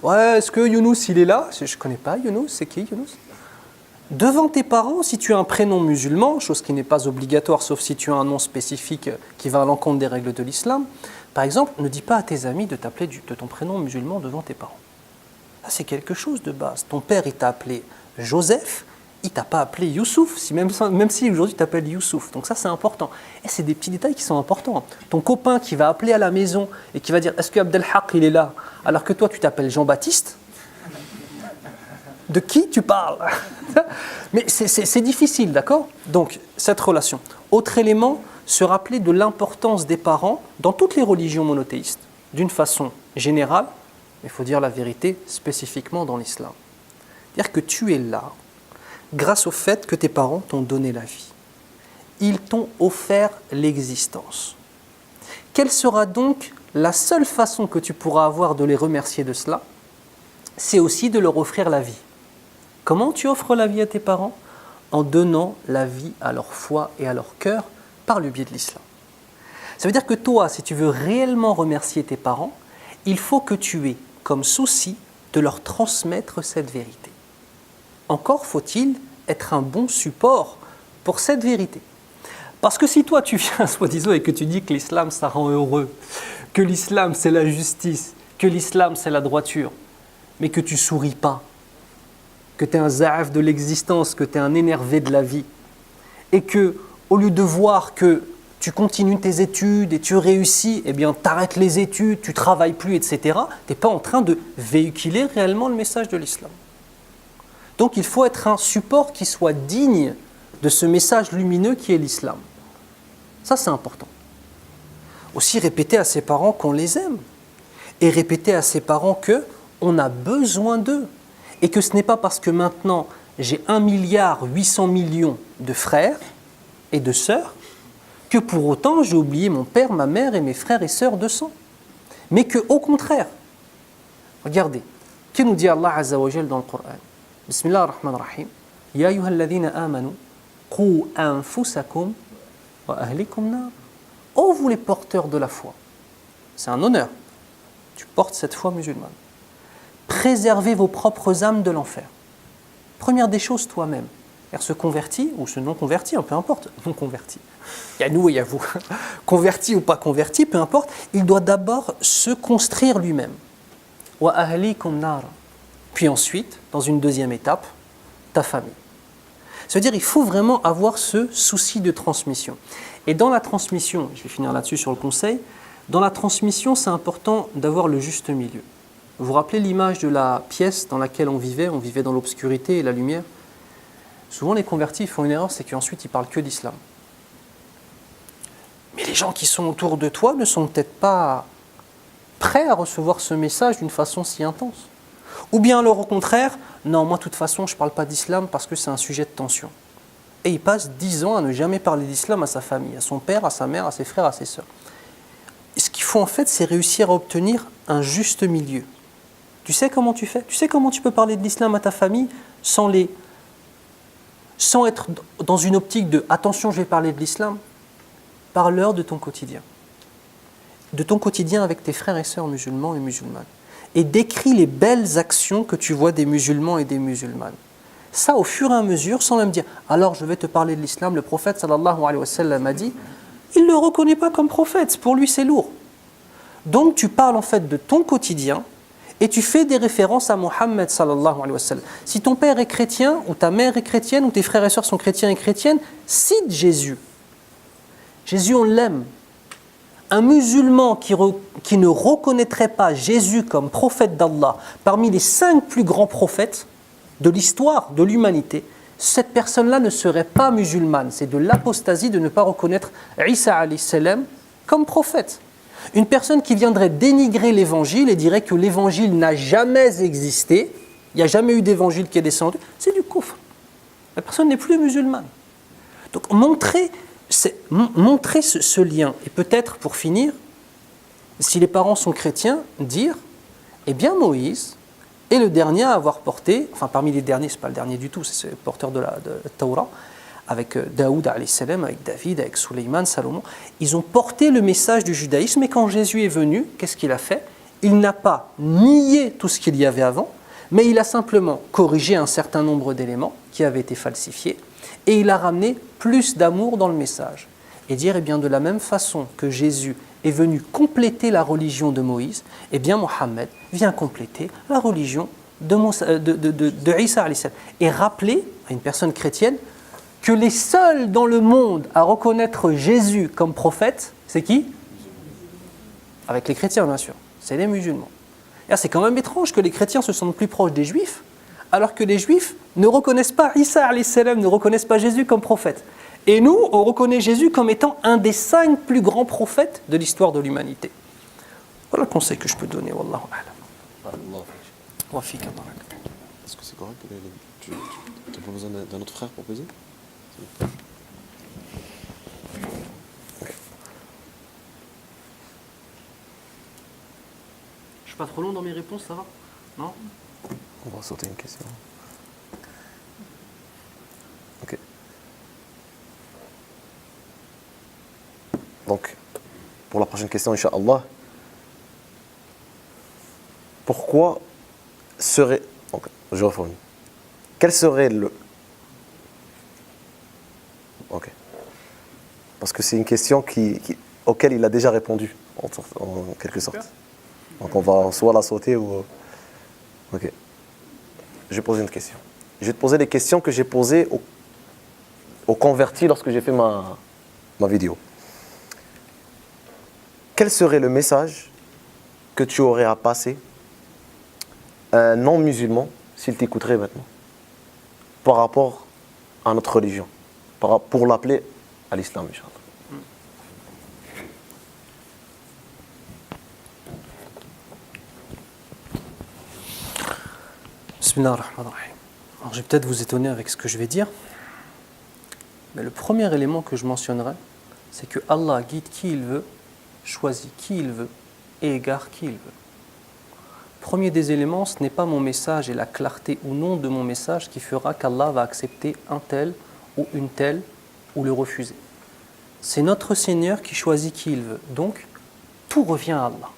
Ouais, est-ce que Younous, il est là? Je ne connais pas Younous, c'est qui Younous? Devant tes parents, si tu as un prénom musulman, chose qui n'est pas obligatoire, sauf si tu as un nom spécifique qui va à l'encontre des règles de l'islam, par exemple, ne dis pas à tes amis de t'appeler de ton prénom musulman devant tes parents. Ça, c'est quelque chose de base. Ton père, il t'a appelé Joseph, il t'a pas appelé Youssouf, même si aujourd'hui tu t'appelles Youssouf. Donc ça, c'est important. Et c'est des petits détails qui sont importants. Ton copain qui va appeler à la maison et qui va dire « Est-ce que Abdelhaq, il est là ?» alors que toi, tu t'appelles Jean-Baptiste. De qui tu parles? Mais c'est difficile, d'accord? Donc, cette relation. Autre élément, se rappeler de l'importance des parents dans toutes les religions monothéistes, d'une façon générale, il faut dire la vérité, spécifiquement dans l'islam. C'est-à-dire que tu es là grâce au fait que tes parents t'ont donné la vie. Ils t'ont offert l'existence. Quelle sera donc la seule façon que tu pourras avoir de les remercier de cela? C'est aussi de leur offrir la vie. Comment tu offres la vie à tes parents? En donnant la vie à leur foi et à leur cœur par le biais de l'islam. Ça veut dire que toi, si tu veux réellement remercier tes parents, il faut que tu aies comme souci de leur transmettre cette vérité. Encore faut-il être un bon support pour cette vérité. Parce que si toi tu viens, soi-disant, et que tu dis que l'islam ça rend heureux, que l'islam c'est la justice, que l'islam c'est la droiture, mais que tu souris pas, que tu es un zaaf de l'existence, que tu es un énervé de la vie, et que au lieu de voir que tu continues tes études et tu réussis, eh bien tu arrêtes les études, tu travailles plus, etc., tu n'es pas en train de véhiculer réellement le message de l'islam. Donc il faut être un support qui soit digne de ce message lumineux qui est l'islam. Ça c'est important. Aussi répéter à ses parents qu'on les aime et répéter à ses parents qu'on a besoin d'eux et que ce n'est pas parce que maintenant j'ai 1,8 milliard de frères et de sœurs que pour autant j'ai oublié mon père, ma mère et mes frères et sœurs de sang. Mais qu'au contraire, regardez, que nous dit Allah Azza wa Jal dans le Coran? Bismillah ar-Rahman ar-Rahim. Ya ayyuhalladhina amanu, qu anfusakum wa ahlikum nar. Oh vous les porteurs de la foi. C'est un honneur. Tu portes cette foi musulmane. Préservez vos propres âmes de l'enfer. Première des choses, toi-même. Se converti ou se non-converti, peu importe, non-converti. Il y a nous et il y a vous. Converti ou pas converti, peu importe, il doit d'abord se construire lui-même. Wa ahlikum nar. Puis ensuite, dans une deuxième étape, ta famille. C'est-à-dire il faut vraiment avoir ce souci de transmission. Et dans la transmission, je vais finir là-dessus sur le conseil, dans la transmission, c'est important d'avoir le juste milieu. Vous vous rappelez l'image de la pièce dans laquelle on vivait dans l'obscurité et la lumière. Souvent les convertis font une erreur, c'est qu'ensuite ils parlent que d'islam. Mais les gens qui sont autour de toi ne sont peut-être pas prêts à recevoir ce message d'une façon si intense. Ou bien alors au contraire, non, moi de toute façon je ne parle pas d'islam parce que c'est un sujet de tension. Et il passe 10 ans à ne jamais parler d'islam à sa famille, à son père, à sa mère, à ses frères, à ses sœurs. Et ce qu'il faut en fait, c'est réussir à obtenir un juste milieu. Tu sais comment tu fais? Tu sais comment tu peux parler de l'islam à ta famille sans être dans une optique de « attention, je vais parler de l'islam », parle-leur de ton quotidien. De ton quotidien avec tes frères et sœurs musulmans et musulmanes. Et décris les belles actions que tu vois des musulmans et des musulmanes. Ça, au fur et à mesure, sans même dire « alors je vais te parler de l'islam », le prophète sallallahu alayhi wa sallam a dit « il ne le reconnaît pas comme prophète, pour lui c'est lourd ». Donc tu parles en fait de ton quotidien, et tu fais des références à Mohammed sallallahu alayhi wa sallam. Si ton père est chrétien, ou ta mère est chrétienne, ou tes frères et sœurs sont chrétiens et chrétiennes, cite Jésus. Jésus, on l'aime. Un musulman qui ne reconnaîtrait pas Jésus comme prophète d'Allah, parmi les 5 plus grands prophètes de l'histoire de l'humanité, cette personne-là ne serait pas musulmane. C'est de l'apostasie de ne pas reconnaître Isa alayhi salam comme prophète. Une personne qui viendrait dénigrer l'évangile et dirait que l'évangile n'a jamais existé, il n'y a jamais eu d'évangile qui est descendu, c'est du kufr. La personne n'est plus musulmane. Donc montrer ce lien. Et peut-être pour finir, si les parents sont chrétiens, dire, eh bien Moïse est le dernier à avoir porté, enfin parmi les derniers, ce n'est pas le dernier du tout, c'est le porteur de la Torah, avec Daoud alayhi salam, avec David, avec Suleyman, Salomon, ils ont porté le message du judaïsme et quand Jésus est venu, qu'est-ce qu'il a fait? Il n'a pas nié tout ce qu'il y avait avant, mais il a simplement corrigé un certain nombre d'éléments qui avaient été falsifiés et il a ramené plus d'amour dans le message. Et dire, eh bien, de la même façon que Jésus est venu compléter la religion de Moïse, eh bien, Mohammed vient compléter la religion de Isa alayhi salam. Et rappeler à une personne chrétienne que les seuls dans le monde à reconnaître Jésus comme prophète, c'est qui? Avec les chrétiens, bien sûr. C'est les musulmans. Et c'est quand même étrange que les chrétiens se sentent plus proches des juifs, alors que les juifs ne reconnaissent pas Isa alayhi salam, ne reconnaissent pas Jésus comme prophète. Et nous, on reconnaît Jésus comme étant un des 5 plus grands prophètes de l'histoire de l'humanité. Voilà le conseil que je peux donner, wallahu a'lam. Wa fika barak. Est-ce que c'est correct? Tu n'as pas besoin d'un autre frère pour poser? Je suis pas trop long dans mes réponses, ça va? Non? On va sauter une question. Ok. Donc, pour la prochaine question, Inch'Allah, pourquoi serait... Donc, je reformule. Quel serait le... Ok. Parce que c'est une question auquel il a déjà répondu, en quelque sorte. Donc on va soit la sauter ou... Ok. Je vais poser une question. Je vais te poser les questions que j'ai posées aux convertis lorsque j'ai fait ma vidéo. Quel serait le message que tu aurais à passer à un non-musulman s'il t'écouterait maintenant par rapport à notre religion, pour l'appeler à l'islam, Inch'Allah? Bismillahirrahmanirrahim. Alors je vais peut-être vous étonner avec ce que je vais dire, mais le premier élément que je mentionnerai, c'est que Allah guide qui il veut, choisit qui il veut et égare qui il veut. Premier des éléments, ce n'est pas mon message et la clarté ou non de mon message qui fera qu'Allah va accepter un tel ou une telle ou le refuser. C'est notre Seigneur qui choisit qui il veut. Donc, tout revient à Allah.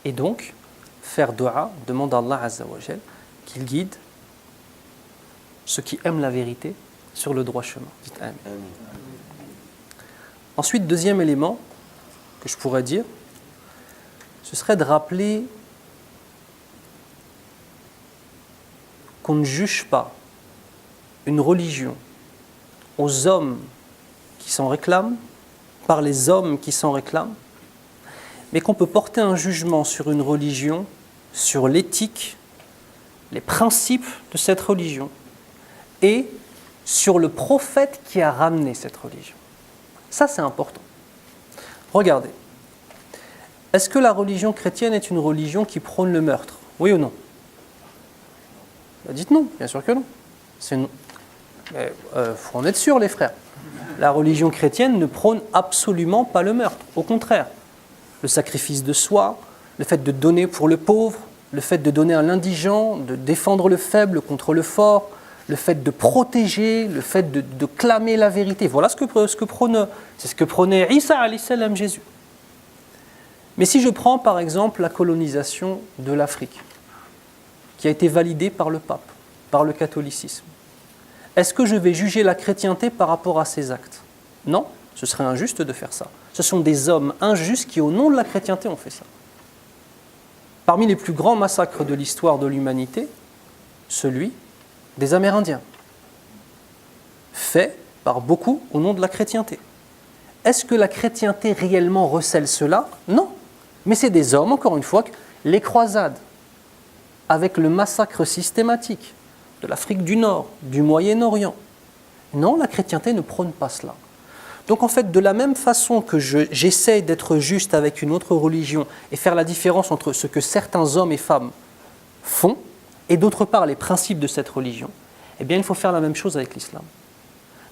Et donc, faire dua, demande à Allah Azza wa Jal qu'il guide ceux qui aiment la vérité sur le droit chemin. Dites Amen. Ensuite, deuxième élément que je pourrais dire, ce serait de rappeler qu'on ne juge pas une religion aux hommes qui s'en réclament, par les hommes qui s'en réclament, mais qu'on peut porter un jugement sur une religion, sur l'éthique, les principes de cette religion et sur le prophète qui a ramené cette religion. Ça, c'est important. Regardez. Est-ce que la religion chrétienne est une religion qui prône le meurtre? Oui ou non? Dites non, bien sûr que non. C'est non. Mais faut en être sûr, les frères. La religion chrétienne ne prône absolument pas le meurtre. Au contraire, le sacrifice de soi, le fait de donner pour le pauvre, le fait de donner à l'indigent, de défendre le faible contre le fort, le fait de protéger, le fait de clamer la vérité. Voilà c'est ce que prônait Isa alayhi salam, Jésus. Mais si je prends par exemple la colonisation de l'Afrique, qui a été validée par le pape, par le catholicisme, est-ce que je vais juger la chrétienté par rapport à ces actes? Non, ce serait injuste de faire ça. Ce sont des hommes injustes qui, au nom de la chrétienté, ont fait ça. Parmi les plus grands massacres de l'histoire de l'humanité, celui des Amérindiens, fait par beaucoup au nom de la chrétienté. Est-ce que la chrétienté réellement recèle cela? Non. Mais c'est des hommes, encore une fois, les croisades, avec le massacre systématique de l'Afrique du Nord, du Moyen-Orient. Non, la chrétienté ne prône pas cela. Donc en fait, de la même façon que j'essaye d'être juste avec une autre religion et faire la différence entre ce que certains hommes et femmes font et d'autre part les principes de cette religion, eh bien il faut faire la même chose avec l'islam.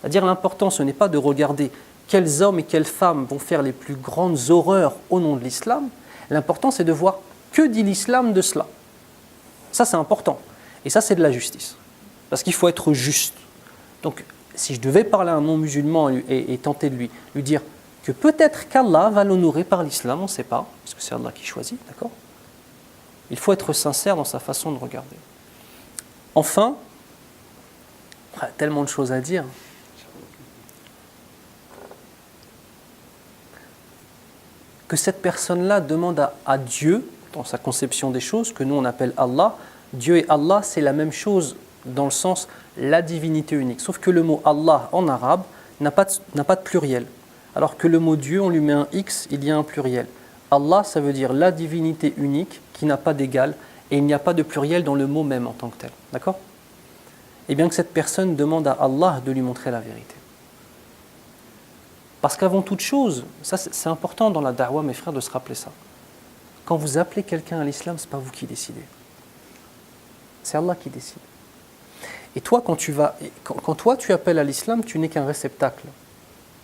C'est-à-dire l'important, ce n'est pas de regarder quels hommes et quelles femmes vont faire les plus grandes horreurs au nom de l'islam. L'important, c'est de voir que dit l'islam de cela. Ça, c'est important. Et ça, c'est de la justice. Parce qu'il faut être juste. Donc, si je devais parler à un non-musulman et tenter de lui dire que peut-être qu'Allah va l'honorer par l'islam, on ne sait pas, parce que c'est Allah qui choisit, d'accord ? Il faut être sincère dans sa façon de regarder. Enfin, tellement de choses à dire. Que cette personne-là demande à Dieu, dans sa conception des choses, que nous on appelle Allah, Dieu et Allah, c'est la même chose dans le sens la divinité unique. Sauf que le mot Allah en arabe n'a pas de pluriel. Alors que le mot Dieu, on lui met un X, il y a un pluriel. Allah, ça veut dire la divinité unique qui n'a pas d'égal et il n'y a pas de pluriel dans le mot même en tant que tel. D'accord ? Et bien que cette personne demande à Allah de lui montrer la vérité. Parce qu'avant toute chose, ça c'est important dans la da'wah, mes frères, de se rappeler ça. Quand vous appelez quelqu'un à l'islam, ce n'est pas vous qui décidez. C'est Allah qui décide. Et toi, quand toi tu appelles à l'islam, tu n'es qu'un réceptacle.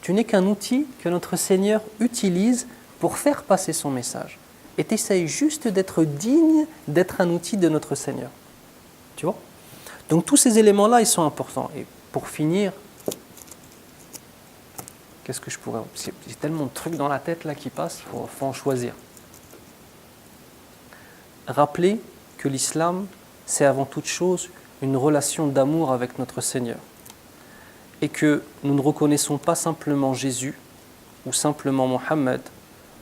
Tu n'es qu'un outil que notre Seigneur utilise pour faire passer son message. Et tu essayes juste d'être digne d'être un outil de notre Seigneur. Tu vois ? Donc tous ces éléments-là, ils sont importants. Et pour finir, qu'est-ce que je pourrais... J'ai tellement de trucs dans la tête là qui passent, il faut en choisir. Rappelez que l'islam, c'est avant toute chose une relation d'amour avec notre Seigneur. Et que nous ne reconnaissons pas simplement Jésus, ou simplement Mohammed,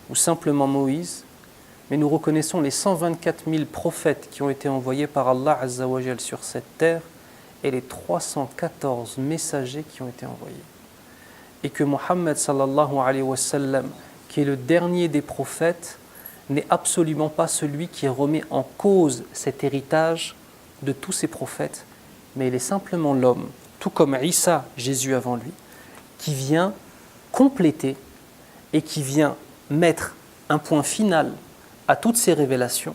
ou simplement Moïse, mais nous reconnaissons les 124 000 prophètes qui ont été envoyés par Allah Azza wa Jal sur cette terre, et les 314 messagers qui ont été envoyés. Et que Mohammed sallallahu alayhi wa sallam, qui est le dernier des prophètes, n'est absolument pas celui qui remet en cause cet héritage de tous ces prophètes, mais il est simplement l'homme, tout comme Isa, Jésus avant lui, qui vient compléter et qui vient mettre un point final à toutes ces révélations